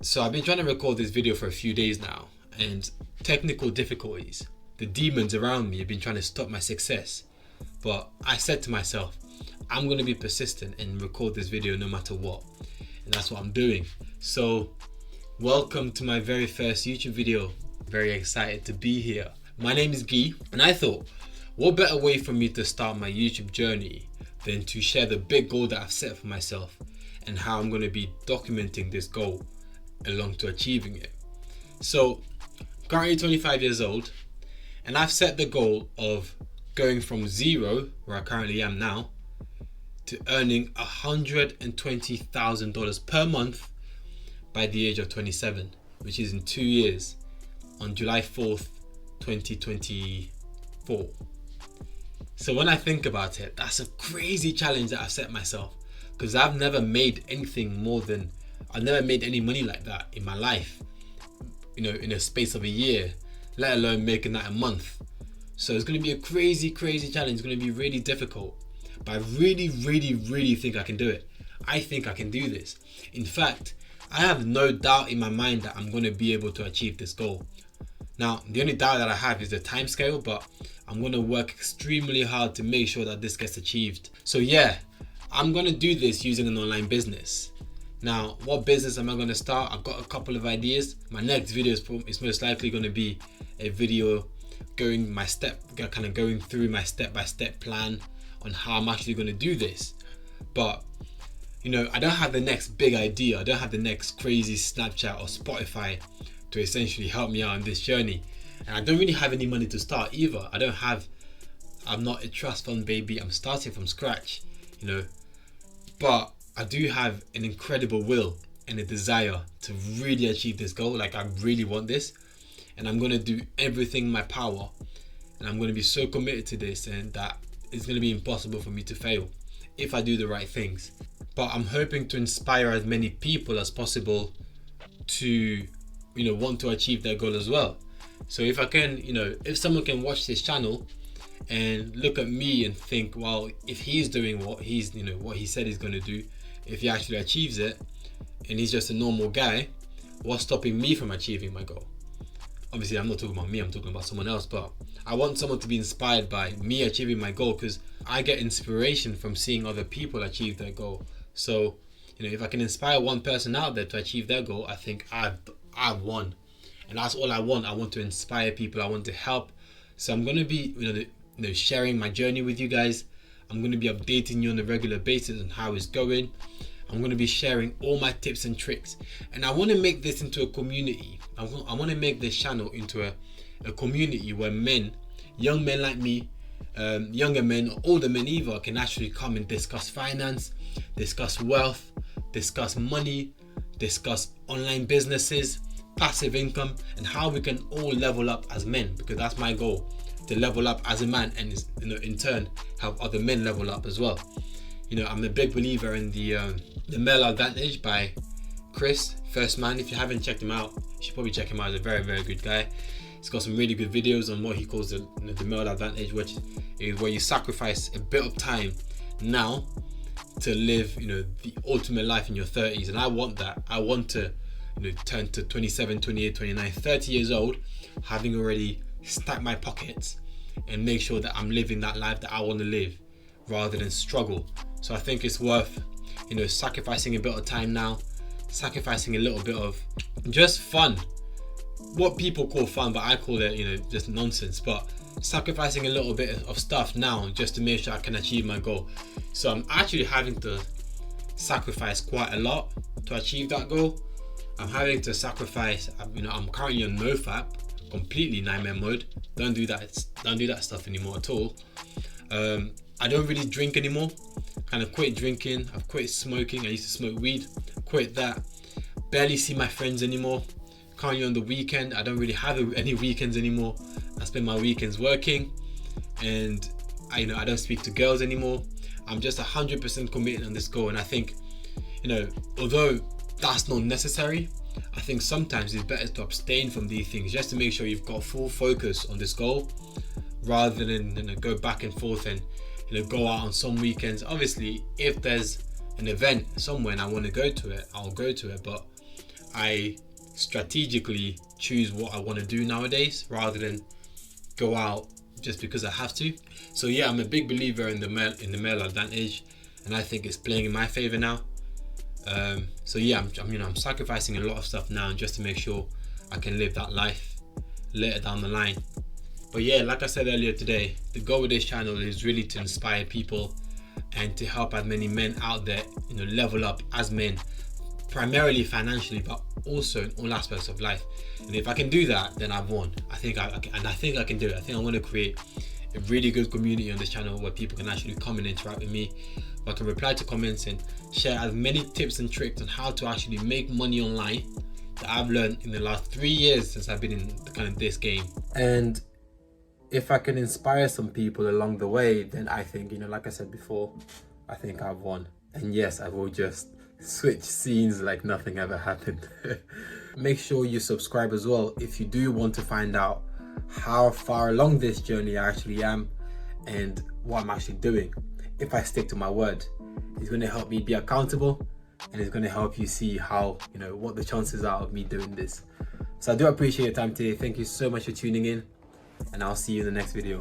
So I've been trying to record this video for a few days now, and technical difficulties, the demons around me have been trying to stop my success. But I said to myself, I'm going to be persistent and record this video no matter what. And that's what I'm doing. So welcome to my very first YouTube video. Very excited to be here. My name is Guy, and I thought, what better way for me to start my YouTube journey than to share the big goal that I've set for myself and how I'm going to be documenting this goal along to achieving it. So I'm currently 25 years old, and I've set the goal of going from zero, where I currently am now, to earning $120,000 per month by the age of 27, which is in 2 years, on July 4th, 2024. So when I think about it, that's a crazy challenge that I've set myself, because I've never made any money like that in my life, in a space of a year, let alone making that a month. So it's going to be a crazy challenge. It's going to be really difficult, but I really think I can do it. I think I can do this. In fact, I have no doubt in my mind that I'm going to be able to achieve this goal. Now, the only doubt that I have is the time scale, but I'm going to work extremely hard to make sure that this gets achieved. So yeah, I'm going to do this using an online business. Now, what business am I going to start? I've got a couple of ideas. My next video is most likely going to be a video going through my step-by-step plan on how I'm actually going to do this. But I don't have the next big idea. I don't have the next crazy Snapchat or Spotify to essentially help me out on this journey. And I don't really have any money to start either. I'm not a trust fund baby. I'm starting from scratch, but I do have an incredible will and a desire to really achieve this goal. Like, I really want this, and I'm going to do everything in my power, and I'm going to be so committed to this, and that it's going to be impossible for me to fail if I do the right things. But I'm hoping to inspire as many people as possible to want to achieve their goal as well. So if I can, if someone can watch this channel and look at me and think, well, if he's doing what he said he's going to do, if he actually achieves it, and he's just a normal guy, what's stopping me from achieving my goal? Obviously, I'm not talking about me, I'm talking about someone else, but I want someone to be inspired by me achieving my goal, because I get inspiration from seeing other people achieve their goal. So, if I can inspire one person out there to achieve their goal, I think I've won. And that's all I want. I want to inspire people. I want to help. So I'm going to be, sharing my journey with you guys. I'm going to be updating you on a regular basis on how it's going. I'm going to be sharing all my tips and tricks. And I want to make this into a community. I want to make this channel into a community where young men like me, younger men, or older men either, can actually come and discuss finance, discuss wealth, discuss money, discuss online businesses, passive income, and how we can all level up as men, because that's my goal, to level up as a man, and in turn help other men level up as well. I'm a big believer in the Male Advantage by Chris First Man. If you haven't checked him out, you should probably check him out. He's a very good guy. He's got some really good videos on what he calls the Male Advantage, which is where you sacrifice a bit of time now to live the ultimate life in your 30s. And I want that. I want to turn to 27, 28, 29, 30 years old, having already stacked my pockets, and make sure that I'm living that life that I want to live rather than struggle. So I think it's worth sacrificing a bit of time now, sacrificing a little bit of just fun, what people call fun, but I call it just nonsense, but sacrificing a little bit of stuff now just to make sure I can achieve my goal. So I'm actually having to sacrifice quite a lot to achieve that goal. I'm having to sacrifice, I'm currently on NoFap, completely nightmare mode. Don't do that stuff anymore at all. I don't really drink anymore. Kind of quit drinking. I've quit smoking. I used to smoke weed. Quit that. Barely see my friends anymore. Currently on the weekend, I don't really have any weekends anymore. I spend my weekends working, and I don't speak to girls anymore. I'm just 100% committed on this goal, and I think, although that's not necessary, I think sometimes it's better to abstain from these things just to make sure you've got full focus on this goal, rather than go back and forth and go out on some weekends. Obviously, if there's an event somewhere and I want to go to it, I'll go to it, but I strategically choose what I want to do nowadays rather than go out just because I have to. So yeah, I'm a big believer in the male advantage, and I think it's playing in my favor now. So yeah, I'm sacrificing a lot of stuff now just to make sure I can live that life later down the line. But yeah, like I said earlier today, the goal with this channel is really to inspire people and to help as many men out there, level up as men, primarily financially, but also in all aspects of life. And if I can do that, then I've won. I think I can do it. I think I want to create a really good community on this channel where people can actually come and interact with me, where I can reply to comments and share as many tips and tricks on how to actually make money online that I've learned in the last 3 years since I've been in kind of this game. And if I can inspire some people along the way, then I think, like I said before, I think I've won. And yes, I will just switch scenes like nothing ever happened. Make sure you subscribe as well if you do want to find out how far along this journey I actually am and what I'm actually doing. If I stick to my word, it's going to help me be accountable, and it's going to help you see how, what the chances are of me doing this. So I do appreciate your time today. Thank you so much for tuning in, and I'll see you in the next video.